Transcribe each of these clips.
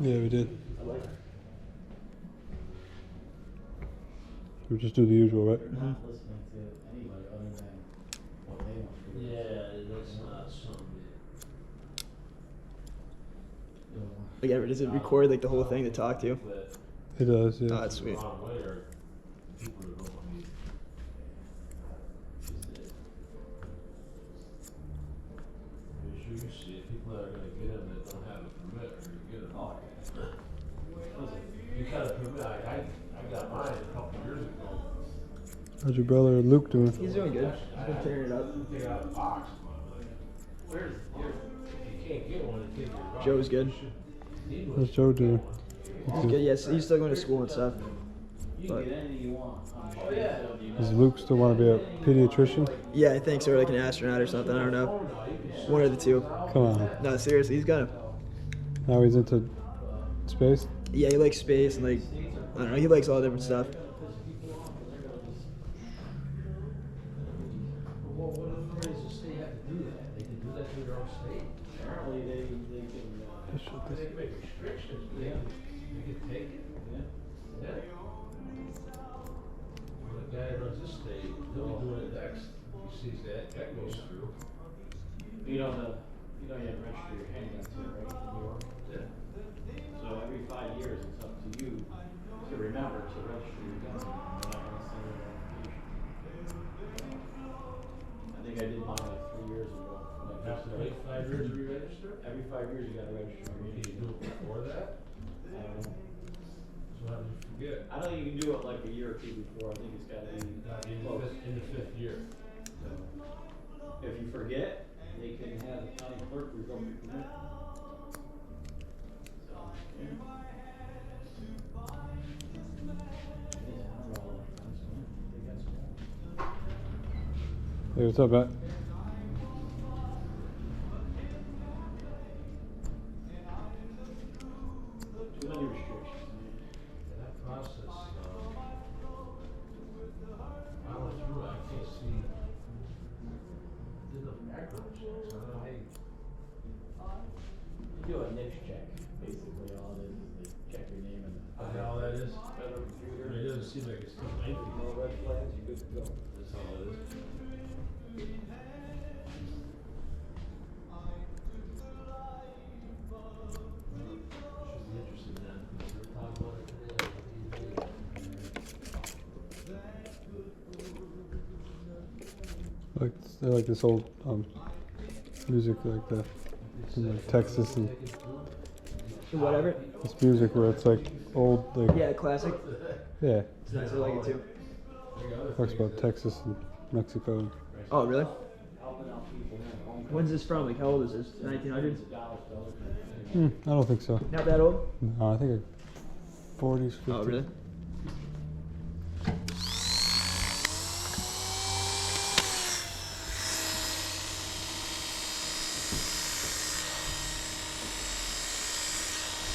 Yeah, we did. We just do the usual, right? Not listening to anybody other than what they want to do. Yeah, that's not something. Like, does it record like the whole thing to talk to you? It does, yeah. Oh, that's sweet. Wrong way or people that don't want me. Sure you see it, people that are gonna get in that don't have a permit are gonna get it. Oh, listen, you got a permit, I got mine a couple years ago. How's your brother Luke doing? He's doing good. He's been tearing it up. Take it out of the box. Where's if you can't get one, you take your box. Joe's good. How's Joe doing? He's good. Yes, he's still going to school and stuff. You But can get anything you want. Oh, yeah. Does Luke still want to be a pediatrician? yeah, I think so, or like an astronaut or something. I don't know. One of the two. Come on. No, seriously, he's gonna. Now he's into space? Yeah, he likes space and like I don't know. He likes all different stuff. Well, what authorities does the state have to do that? They can do that through their own state. Apparently they can, They can make restrictions, but they can take it. Yeah. Well, the guy that runs this state, he'll be doing it next. He sees that goes through. you have to register your handguns here, right, in New York? Yeah. So every 5 years, it's up to you to remember to register your gun. You're not gonna send it an application. I think I did mine like 3 years ago. When I Have to wait 5 years to re-register? Every 5 years, you gotta register your Can you do it before that? I don't know. So how do you forget? I don't think you can do it like a year or two before. I think it's gotta be close. In the fifth year. If you forget, they can have the county clerk revoke your permit. So, yeah. Hey, what's up, Matt? Too many restrictions. And that process, I went through, I can't see, did the background checks, I don't know how you. You do a niche check, basically, all it is they check your name and. Is that all that is? Federal computer. I mean, it doesn't seem like it's too lengthy. No red flags, you're good to go. That's all it is. Should be interesting then, because we're talking about it today on TV. I like this old music like that from like Texas and Whatever. this music where it's like old like Yeah, classic. yeah. It's nice. I like it too. Talks about Texas and Mexico. Oh, really? When's this from? Like, how old is this? 1900s? I don't think so. Not that old? No, I think like 40s, 50s. Oh, really?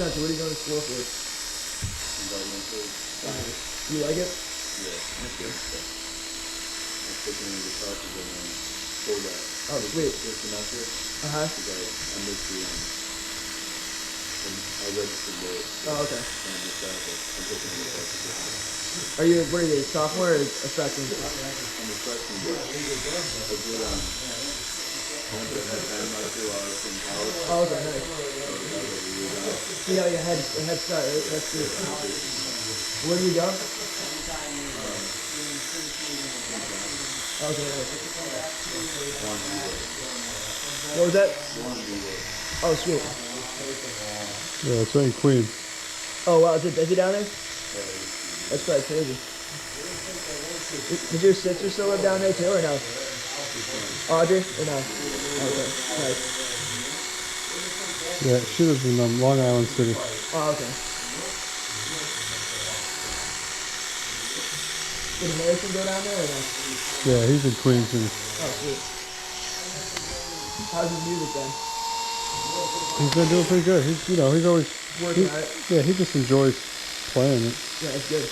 Scott, so what are you going to school for? You like it? Yeah. That's good. I'm taking the classes and then go back. Oh, sweet. This semester, Uh-huh. because I missed the I registered late. Oh, okay. And I missed that, but I'm taking the classes. Are you, what are you, a sophomore or a freshman? I'm a freshman, but I did, I went to Panama 2 hours from college. Oh, okay, nice. So that was really good. So you got like a head start, right? That's good. Where do you go? Okay, nice. What was that? Oh, sweet. Yeah, it's right in Queens. Oh, wow, is it down there? That's probably crazy. Did your sister still live down there too, or no? Audrey, or no? Okay, nice. Yeah, she lives in Long Island City. Oh, okay. Did American go down there, or no? Yeah, he's in Queens and Oh, sweet. How's his music then? he's been doing pretty good. He's he's always Working at it? yeah, he just enjoys playing it. Yeah, it's good.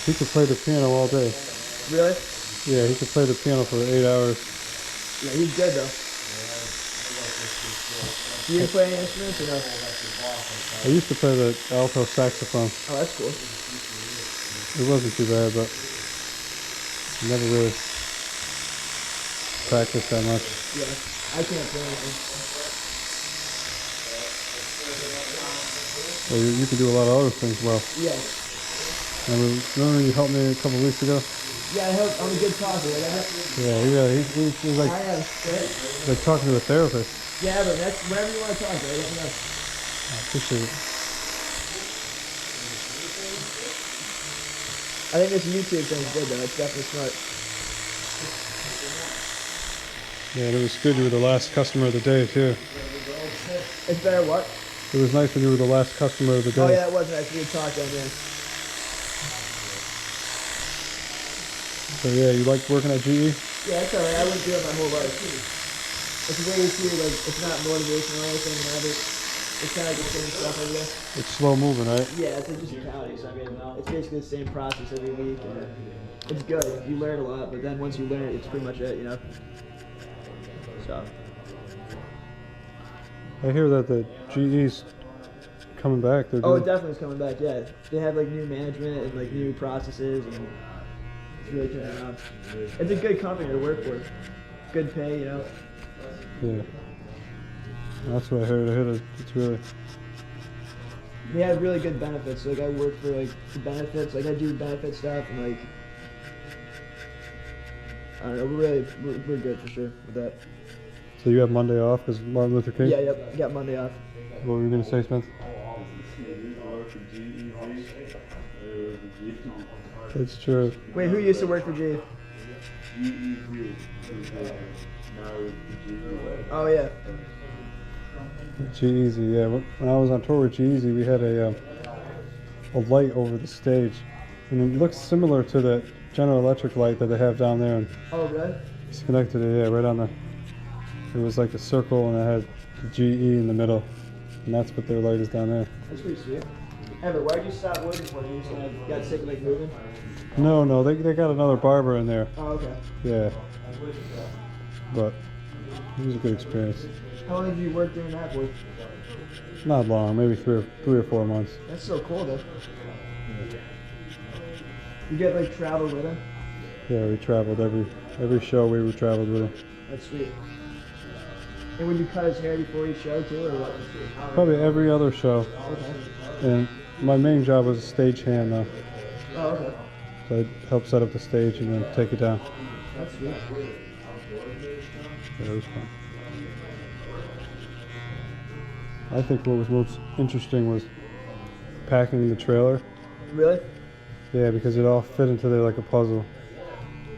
He could play the piano all day. Really? Yeah, he could play the piano for 8 hours. Yeah, he's good though. Do you play any instruments or no? I used to play the alto saxophone. Oh, that's cool. It wasn't too bad, but never really practiced that much. Yeah, I can't play anything. Well, you could do a lot of other things well. Yeah. Remember when you helped me a couple of weeks ago? Yeah, I hope I'm a good talker, right? Yeah, he was like, I am. Right? like talking to a therapist. Yeah, but that's whenever you want to talk, right? Let me know. I appreciate it. I think this YouTube thing's good though. It's definitely smart. Yeah, and it was good you were the last customer of the day, too. It's better what? It was nice when you were the last customer of the day. Oh yeah, it was nice. We could talk then, yeah. So yeah, you liked working at GE? Yeah, that's alright. I wouldn't do it my whole life. It's way too, like, it's not motivational or anything, whatever. It's kind of like the same stuff every day. It's slow moving, right? Yeah, it's like just accounting, so I mean, it's basically the same process every week, and it's good. You learn a lot, but then once you learn it, it's pretty much it, you know? So. I hear that the GE's coming back. They're Oh, it doing, definitely is coming back, yeah. They have, like, new management and, like, new processes, and it's really turning around. It's a good company to work for. Good pay, you know? yeah. That's what I heard. I heard it's really. They have really good benefits. Like I work for like the benefits. Like I do benefit stuff and like I don't know. We're good for sure with that. So you have Monday off because Martin Luther King? Yeah, yep. Got Monday off. What were you going to say, Spence? It's true. Wait, who used to work for G? Oh yeah. G-Eazy, yeah. When I was on tour with G-Eazy, we had a light over the stage. And it looks similar to the General Electric light that they have down there. And Oh really? it's connected to, yeah, right on the... It was like a circle and it had the GE in the middle. And that's what their light is down there. That's pretty sweet. Ever, why'd you stop working for them? You just got sick of like moving? No, they got another barber in there. Oh okay. Yeah. But it was a good experience. How long have you worked doing that for? Not long, maybe three or 4 months. That's so cool though. You get like travel with him? Yeah, we traveled every show we traveled with him. That's sweet. And would you cut his hair before each show too, or what? Probably every other show. Okay. And my main job was a stage hand though. Oh, okay. So I'd help set up the stage and then take it down. That's sweet. Yeah, it was fun. I think what was most interesting was packing the trailer. Really? Yeah, because it all fit into there like a puzzle.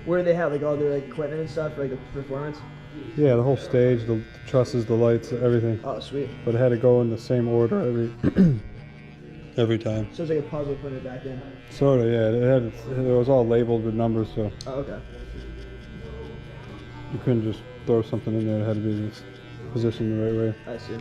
Where do they have like all their like equipment and stuff for like the performance? Yeah, the whole stage, the trusses, the lights, everything. Oh, sweet. But it had to go in the same order every time. So it's like a puzzle putting it back in. Sort of, yeah. It was all labeled with numbers, so Oh, okay. you couldn't just throw something in there. It had to be positioned the right way. I see.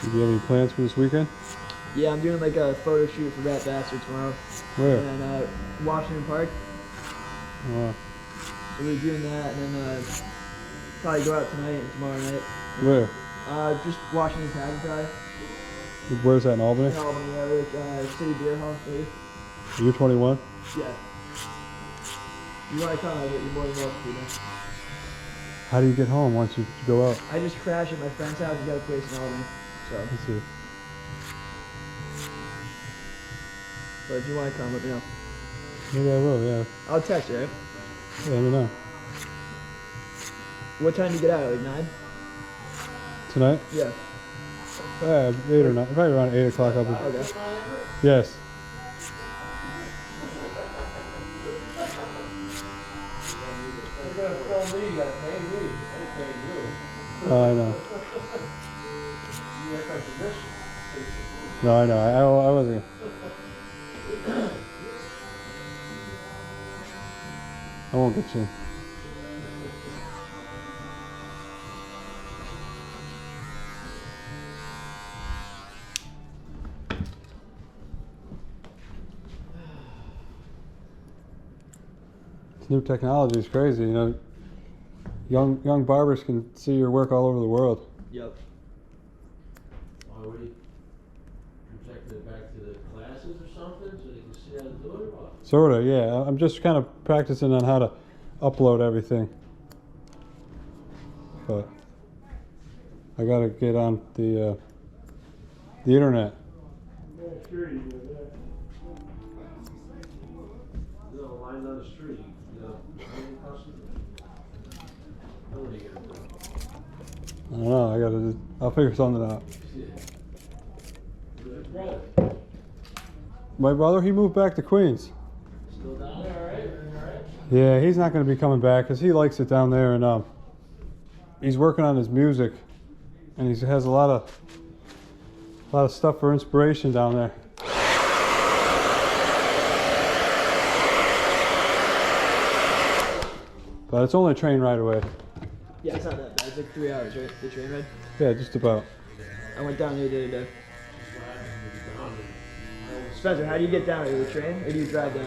Do you have any plans for this weekend? Yeah, I'm doing like a photo shoot for Rat Bastard tomorrow. Where? And Washington Park. Oh, So we're doing that, and then probably go out tonight and tomorrow night. where? Just Washington Tavern probably. Where's that in Albany? In Albany, yeah, like City Beer Hall, maybe. You're 21? Yeah. You want to come, you're more than welcome to, man. How do you get home once you go out? I just crashed at my friend's house and got a place in Albany. So, Let's see. but if you want to come, let me know. Maybe I will, yeah. I'll text you, right? Yeah, let me know. What time do you get out? Like 9? Tonight? Yeah. 8 or 9. Probably around 8 o'clock. I'll be. Okay. Yes. You're gonna film me, you gotta pay me. I pay you. Oh, I know. You act like a mission. No, I know. I wasn't. I won't get you. New technology is crazy, you know. Young barbers can see your work all over the world. Yep. Why would he project it back to the classes or something so they can see how to do it? Or what? Sorta, yeah. I'm just kind of practicing on how to upload everything. But I gotta get on the internet. You know, line down the street, you know, customers. What are you gonna do? I don't know. I'll figure something out. Your brother, My brother, he moved back to Queens. still down there, all right? Yeah, he's not gonna be coming back because he likes it down there, and he's working on his music, and he has a lot of stuff for inspiration down there. But it's only a train ride away. Yeah, it's not that bad. It's like 3 hours, right? The train ride. Yeah, just about. I went down there the other day. Spencer, how do you get down there? The train, or do you drive down?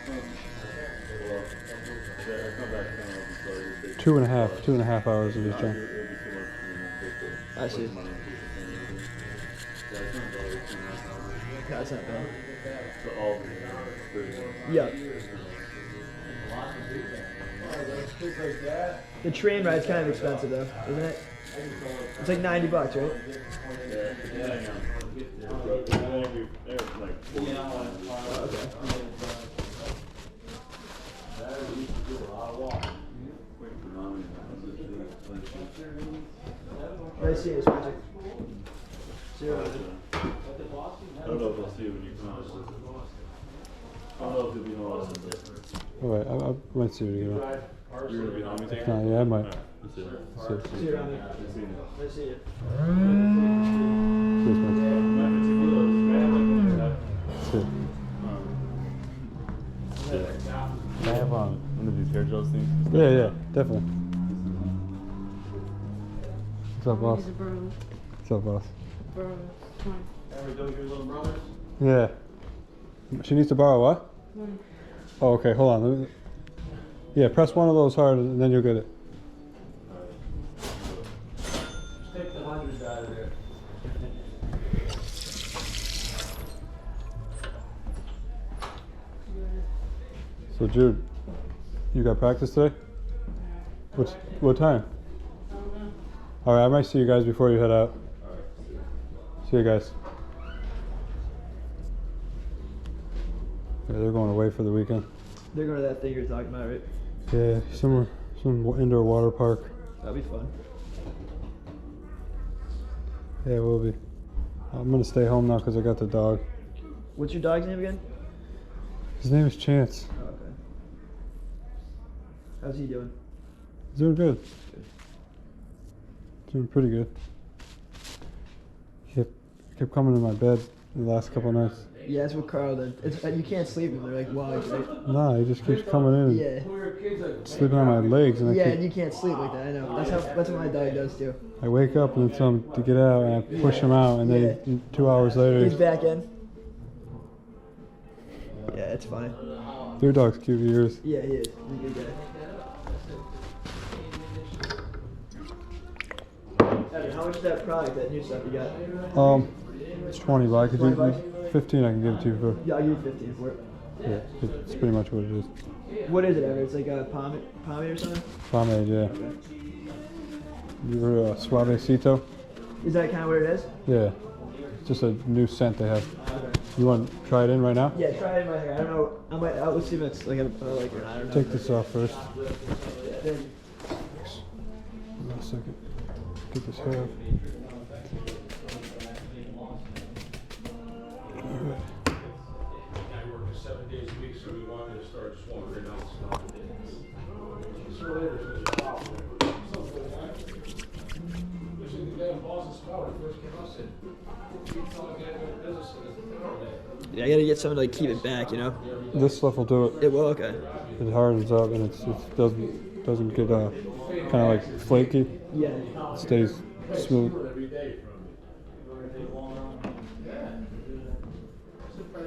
Well, I come back down, so it'll take 2.5 hours of his it'll train. be too much for me to I see. put money into the thing. Yeah, it's not about 2.5 hours. No, it's not bad. So all the 30 Yeah. The train ride's kind of expensive though, isn't it? It's like $90, right? Yeah, hang on. They're like 40 Okay. Wait for mommy. Nice seeing you, Spencer. See you later. I don't know if I'll see you when you come. I don't know if you'll be home. Alright, I might see what you know. You're gonna be home, you think? Yeah, I might. Alright, let's see you. See you around there. Let's see you. Nice seeing you. Cheers, man. See you. Can I have one of these hair gels things? Yeah, definitely. What's up, boss? He's a bro. What's up, boss? Bro. Come on. Ever do your little brothers? Yeah. She needs to borrow what? Money. Oh, okay, hold on. Yeah, press one of those hard and then you'll get it. Just take the hundreds out of there. So, Jude, you got practice today? What time? I don't know. Alright, I might see you guys before you head out. See you guys. Yeah, they're going away for the weekend. They're going to that thing you're talking about, right? Yeah, some indoor water park. That'll be fun. Yeah, we'll be. I'm gonna stay home now because I got the dog. What's your dog's name again? His name is Chance. Oh, okay. How's he doing? He's doing good. Doing pretty good. He kept coming to my bed the last couple of nights. Yeah, that's what Carl did. You can't sleep and they're like, wow. Like, Nah, he just keeps coming in and yeah. sleeping on my legs, and I Yeah, keep, and you can't sleep like that. I know. That's what my dog does too. I wake up and then tell him to get out, and I push him out, and then 2 hours later, He's back in. Yeah, it's funny. your dog's cute, yours. Yeah, he is. He's a good guy. Evan, how much is that product, that new stuff you got? It's 20, but I could 20 do bucks? 15. I can give it to you for. Yeah, I'll give you 15 for it. Yeah, it's pretty much what it is. What is it, Evan? It's like a pomade or something? Pomade, yeah. You were Suavecito? Is that kind of what it is? Yeah. It's just a new scent they have. Okay. You want to try it in right now? Yeah, try it in my hair. I don't know. Let's see if it's like I like it or not. I don't know. Take this off first. Then- Hold on a second. Get this hair off. Alright. I work 7 days a week, so we wanted to start just walking out stuff. So later, there's a problem. There's a guy in Boston Scout when first came out said, "You tell a guy about business in the town that Yeah, I gotta get something to like keep it back, you know? This stuff will do it. It will, okay. It hardens up and it doesn't get kind of like flaky. Yeah. It stays smooth. every day from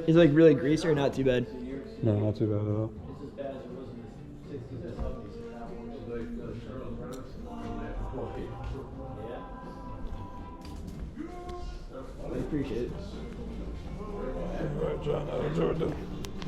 Is it like really greasy or not too bad? No, not too bad at all. Yeah. I appreciate it. All right, John, how do it?